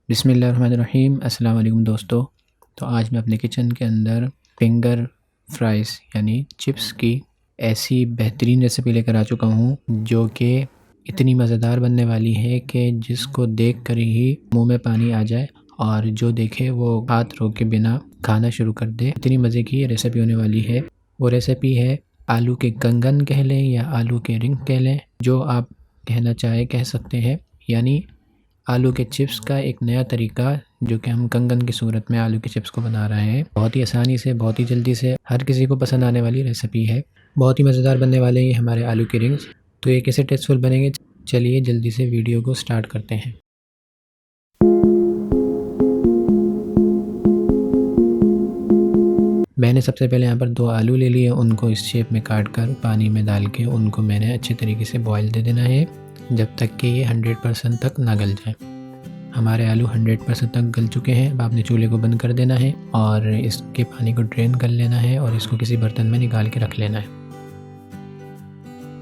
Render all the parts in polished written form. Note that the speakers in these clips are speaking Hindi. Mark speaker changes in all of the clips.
Speaker 1: बिस्मिल्लाहिर्रहमानिर्रहीम। अस्सलाम वालेकुम दोस्तों। तो आज मैं अपने किचन के अंदर फिंगर फ्राइज़ यानी चिप्स की ऐसी बेहतरीन रेसिपी लेकर आ चुका हूँ जो कि इतनी मज़ेदार बनने वाली है कि जिसको देख कर ही मुंह में पानी आ जाए और जो देखे वो हाथ रोके बिना खाना शुरू कर दे। इतनी मज़े की रेसिपी होने वाली है। वो रेसिपी है आलू के कंगन कह लें या आलू के रिंग कह लें, जो आप कहना चाहे कह सकते हैं। यानी आलू के चिप्स का एक नया तरीका जो कि हम कंगन की सूरत में आलू के चिप्स को बना रहे हैं। बहुत ही आसानी से, बहुत ही जल्दी से, हर किसी को पसंद आने वाली रेसिपी है। बहुत ही मज़ेदार बनने वाले हैं हमारे आलू के रिंग्स। तो ये कैसे टेस्टफुल बनेंगे, चलिए जल्दी से वीडियो को स्टार्ट करते हैं। मैंने सबसे पहले यहाँ पर 2 आलू ले लिए। उनको इस शेप में काट कर पानी में डाल के उनको मैंने अच्छे तरीके से बॉयल दे देना है जब तक कि ये 100% तक ना गल जाए। हमारे आलू 100% तक गल चुके हैं। अब आपने चूल्हे को बंद कर देना है और इसके पानी को ड्रेन कर लेना है और इसको किसी बर्तन में निकाल के रख लेना है।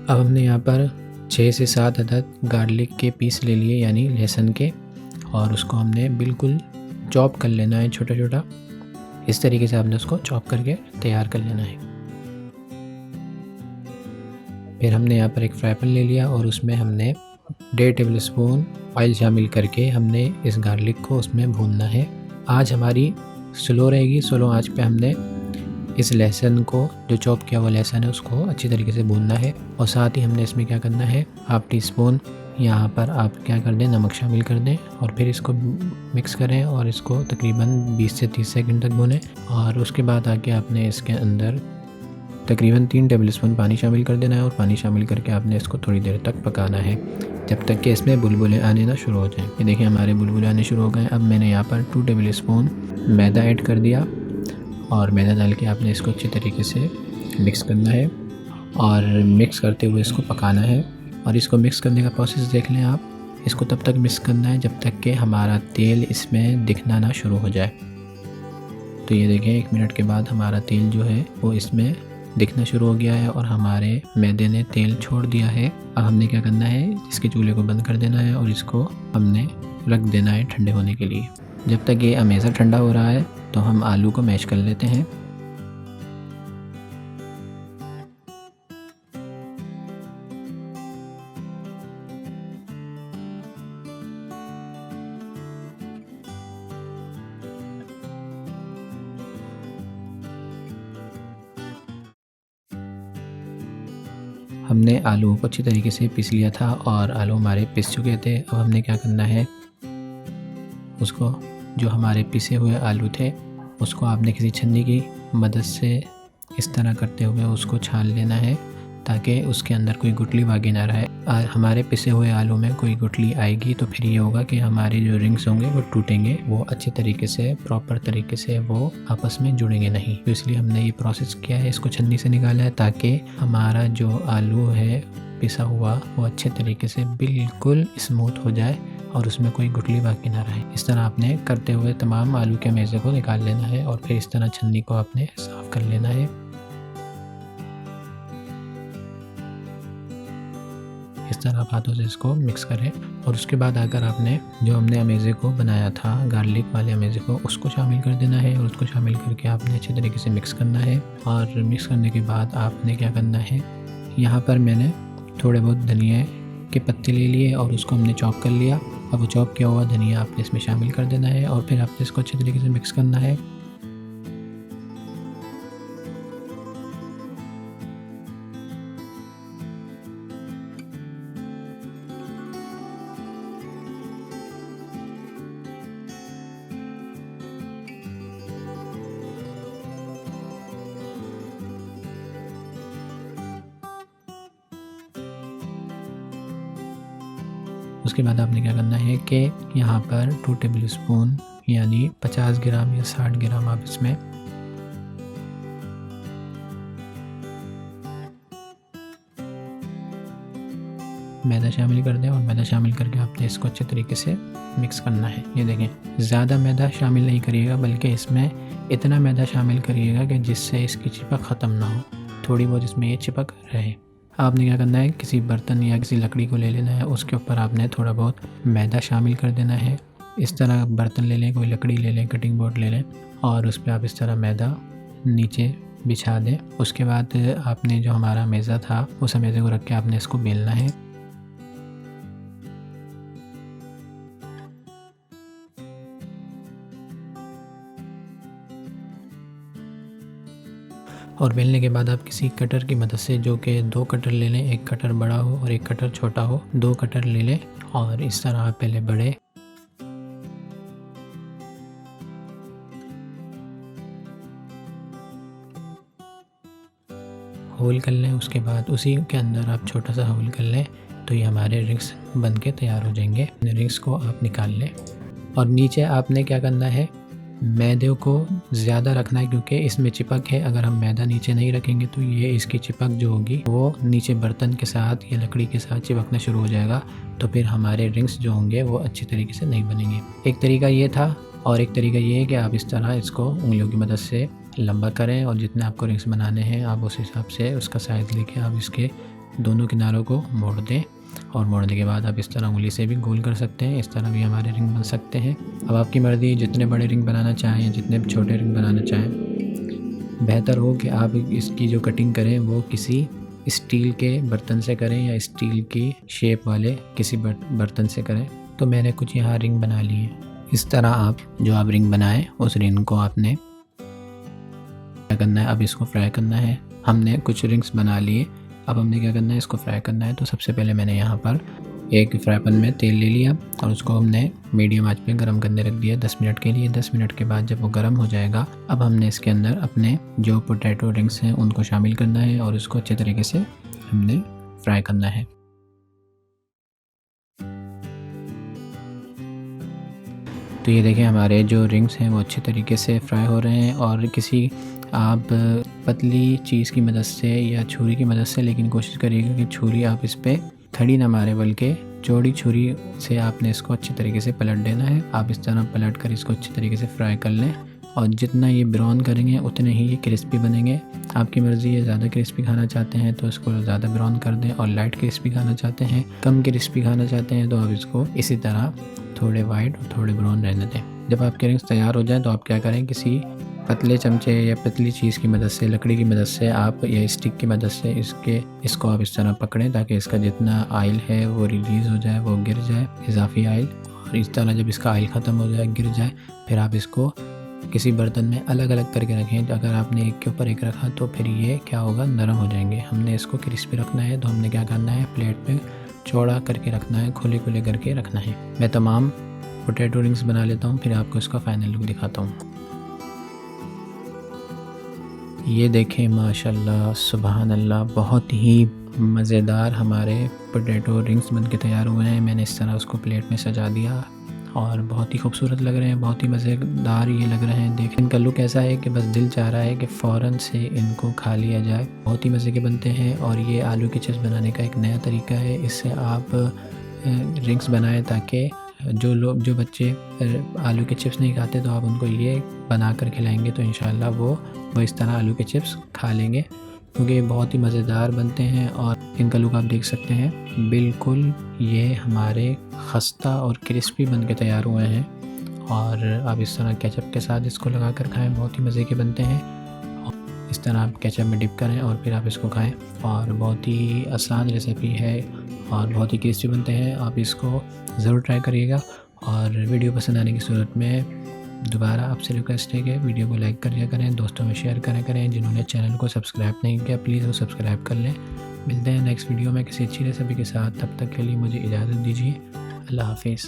Speaker 1: अब हमने यहाँ पर 6 से 7 अदद गार्लिक के पीस ले लिए यानी लहसुन के, और उसको हमने बिल्कुल चॉप कर लेना है छोटा छोटा। इस तरीके से आपने उसको चॉप करके तैयार कर लेना है। फिर हमने यहाँ पर एक फ्राई पैन ले लिया और उसमें हमने 1.5 टेबल स्पून ऑयल शामिल करके हमने इस गार्लिक को उसमें भूनना है। आज हमारी स्लो रहेगी। स्लो आंच पे हमने इस लहसुन को, जो चॉप किया हुआ लहसुन है, उसको अच्छी तरीके से भूनना है। और साथ ही हमने इसमें क्या करना है, 1/2 टीस्पून यहाँ पर आप क्या कर दें, नमक शामिल कर दें और फिर इसको मिक्स करें और इसको तकरीबन 20 से 30 सेकंड तक भूनें। और उसके बाद आके आपने इसके अंदर तकरीबन 3 टेबल स्पून पानी शामिल कर देना है और पानी शामिल करके आपने इसको थोड़ी देर तक पकाना है जब तक कि इसमें बुलबुले आने ना शुरू हो जाएं। ये देखिए हमारे बुलबुले आने शुरू हो गए। अब मैंने यहाँ पर 2 टेबल स्पून मैदा ऐड कर दिया और मैदा डाल के आपने इसको अच्छी तरीके से मिक्स करना है और मिक्स करते हुए इसको पकाना है। और इसको मिक्स करने का प्रोसेस देख लें आप। इसको तब तक मिक्स करना है जब तक कि हमारा तेल इसमें दिखना ना शुरू हो जाए। तो ये देखें 1 मिनट के बाद हमारा तेल जो है वो इसमें दिखना शुरू हो गया है और हमारे मैदे ने तेल छोड़ दिया है। अब हमने क्या करना है, इसके चूल्हे को बंद कर देना है और इसको हमने रख देना है ठंडे होने के लिए। जब तक ये हमेशा ठंडा हो रहा है तो हम आलू को मैश कर लेते हैं। हमने आलू को अच्छी तरीके से पीस लिया था और आलू हमारे पिस चुके थे। अब हमने क्या करना है, उसको, जो हमारे पिसे हुए आलू थे, उसको आपने किसी छन्नी की मदद से इस तरह करते हुए उसको छान लेना है ताकि उसके अंदर कोई गुठली बाकी ना रहे। हमारे पिसे हुए आलू में कोई गुठली आएगी तो फिर ये होगा कि हमारे जो रिंग्स होंगे वो टूटेंगे, वो अच्छे तरीके से, प्रॉपर तरीके से वो आपस में जुड़ेंगे नहीं। तो इसलिए हमने ये प्रोसेस किया है, इसको छन्नी से निकाला है ताकि हमारा जो आलू है पिसा हुआ वो अच्छे तरीके से बिल्कुल स्मूथ हो जाए और उसमें कोई गुठली बाकी ना रहे। इस तरह आपने करते हुए तमाम आलू के मेज़े को निकाल लेना है और फिर इस तरह छन्नी को आपने साफ़ कर लेना है। इस तरह आप हाथों से इसको मिक्स करें और उसके बाद आकर आपने जो हमने अमेज़े को बनाया था, गार्लिक वाले अमेज़े को, उसको शामिल कर देना है और उसको शामिल करके आपने अच्छे तरीके से मिक्स करना है। और मिक्स करने के बाद आपने क्या करना है, यहाँ पर मैंने थोड़े बहुत धनिया के पत्ते ले लिए और उसको हमने चॉप कर लिया। अब वो चॉप किया हुआ धनिया आपने इसमें शामिल कर देना है और फिर आपने इसको अच्छे तरीके से मिक्स करना है। उसके बाद आपने क्या करना है कि यहाँ पर 2 टेबल स्पून यानी 50 ग्राम या 60 ग्राम आप इसमें मैदा शामिल कर दें और मैदा शामिल करके आपने इसको अच्छे तरीके से मिक्स करना है। ये देखें, ज़्यादा मैदा शामिल नहीं करिएगा बल्कि इसमें इतना मैदा शामिल करिएगा कि जिससे इसकी चिपक ख़त्म ना हो, थोड़ी बहुत इसमें ये चिपक रहे। आपने क्या करना है, किसी बर्तन या किसी लकड़ी को ले लेना है, उसके ऊपर आपने थोड़ा बहुत मैदा शामिल कर देना है इस तरह बर्तन ले लें, कोई लकड़ी ले लें, कटिंग बोर्ड ले लें और उस पर आप इस तरह मैदा नीचे बिछा दें। उसके बाद आपने जो हमारा मेज़ा था उस मेज़े को रख के आपने इसको बेलना है। और बेलने के बाद आप किसी कटर की मदद से, जो कि 2 कटर ले लें, एक कटर बड़ा हो और एक कटर छोटा हो, 2 कटर ले लें और इस तरह आप पहले बड़े होल कर लें। उसके बाद उसी के अंदर आप छोटा सा होल कर लें तो ये हमारे रिंग्स बन के तैयार हो जाएंगे। रिंग्स को आप निकाल लें और नीचे आपने क्या करना है, मैदे को ज़्यादा रखना है क्योंकि इसमें चिपक है। अगर हम मैदा नीचे नहीं रखेंगे तो ये इसकी चिपक जो होगी वो नीचे बर्तन के साथ या लकड़ी के साथ चिपकना शुरू हो जाएगा, तो फिर हमारे रिंग्स जो होंगे वो अच्छी तरीके से नहीं बनेंगे। एक तरीका ये था और एक तरीका ये है कि आप इस तरह इसको उंगलियों की मदद से लंबा करें और जितने आपको रिंग्स बनाने हैं आप उस हिसाब से उसका साइज़ लेके आप इसके दोनों किनारों को मोड़ दें और मोड़ने के बाद आप इस तरह उंगली से भी गोल कर सकते हैं। इस तरह भी हमारे रिंग बन सकते हैं। अब आपकी मर्ज़ी, जितने बड़े रिंग बनाना चाहें, जितने छोटे रिंग बनाना चाहें। बेहतर हो कि आप इसकी जो कटिंग करें वो किसी स्टील के बर्तन से करें या स्टील की शेप वाले किसी बर्तन से करें। तो मैंने कुछ यहाँ रिंग बना ली है। इस तरह आप जो आप रिंग बनाएं उस रिंग को आपने क्या करना है, अब इसको फ्राई करना है। हमने कुछ रिंग्स बना लिए, अब हमने क्या करना है, इसको फ्राई करना है। तो सबसे पहले मैंने यहाँ पर एक फ्राई पैन में तेल ले लिया और उसको हमने मीडियम आंच पे गरम करने रख दिया 10 मिनट के लिए। 10 मिनट के बाद जब वो गरम हो जाएगा, अब हमने इसके अंदर अपने जो पोटैटो रिंग्स हैं उनको शामिल करना है और उसको अच्छे तरीके से हमने फ्राई करना है। तो ये देखें हमारे जो रिंग्स हैं वो अच्छे तरीके से फ्राई हो रहे हैं और किसी आप पतली चीज़ की मदद से या छुरी की मदद से, लेकिन कोशिश करिएगा कि छुरी आप इस पर खड़ी ना मारे बल्कि चौड़ी छुरी से आपने इसको अच्छी तरीके से पलट देना है। आप इस तरह पलट कर इसको अच्छी तरीके से फ्राई कर लें और जितना ये ब्राउन करेंगे उतने ही ये क्रिस्पी बनेंगे। आपकी मर्ज़ी है, ज़्यादा क्रिस्पी खाना चाहते हैं तो इसको ज़्यादा ब्राउन कर दें और लाइट क्रिस्पी खाना चाहते हैं, कम क्रिस्पी खाना चाहते हैं तो आप इसको इसी तरह थोड़े वाइट और थोड़े ब्राउन रहने दें। जब आपके रिंग्स तैयार हो जाएं तो आप क्या करें, किसी पतले चमचे या पतली चीज़ की मदद से, लकड़ी की मदद से आप या स्टिक की मदद से इसको आप इस तरह पकड़ें ताकि इसका जितना ऑयल है वो रिलीज़ हो जाए, वो गिर जाए, इजाफी ऑयल। और इस तरह जब इसका ऑयल ख़त्म हो जाए, गिर जाए, फिर आप इसको किसी बर्तन में अलग अलग करके रखें। अगर आपने एक के ऊपर एक रखा तो फिर ये क्या होगा, नरम हो जाएंगे। हमने इसको क्रिस्पी रखना है तो हमने क्या करना है, प्लेट पे चौड़ा करके रखना है, खुले खुले करके रखना है। मैं तमाम पोटैटो रिंग्स बना लेता हूँ, फिर आपको इसका फाइनल लुक दिखाता हूँ। ये देखें माशाल्लाह सुभान अल्लाह, बहुत ही मज़ेदार हमारे पोटैटो रिंग्स बन के तैयार हुए हैं। मैंने इस तरह उसको प्लेट में सजा दिया और बहुत ही खूबसूरत लग रहे हैं, बहुत ही मज़ेदार ये लग रहे हैं। देखें इनका लुक ऐसा है कि बस दिल चाह रहा है कि फ़ौरन से इनको खा लिया जाए। बहुत ही मज़े के बनते हैं और ये आलू के चिप्स बनाने का एक नया तरीका है। इससे आप रिंग्स बनाएं ताकि जो बच्चे आलू के चिप्स नहीं खाते तो आप उनको ये बना कर खिलाएंगे तो इंशाल्लाह वो इस तरह आलू के चिप्स खा लेंगे, क्योंकि ये बहुत ही मज़ेदार बनते हैं। और इनका लुक आप देख सकते हैं, बिल्कुल ये हमारे खस्ता और क्रिस्पी बन के तैयार हुए हैं। और आप इस तरह केचप के साथ इसको लगा कर खाएँ, बहुत ही मज़े के बनते हैं। इस तरह आप केचप में डिप करें और फिर आप इसको खाएं और बहुत ही आसान रेसिपी है और बहुत ही टेस्टी बनते हैं। आप इसको ज़रूर ट्राई करिएगा। और वीडियो पसंद आने की सूरत में दोबारा आपसे रिक्वेस्ट है कि वीडियो को लाइक करिए करें, दोस्तों में शेयर करें। जिन्होंने चैनल को सब्सक्राइब नहीं किया प्लीज़ वो सब्सक्राइब कर लें। मिलते हैं नेक्स्ट वीडियो में किसी अच्छी रेसिपी के साथ, तब तक के लिए मुझे इजाज़त दीजिए। अल्लाह हाफिज़।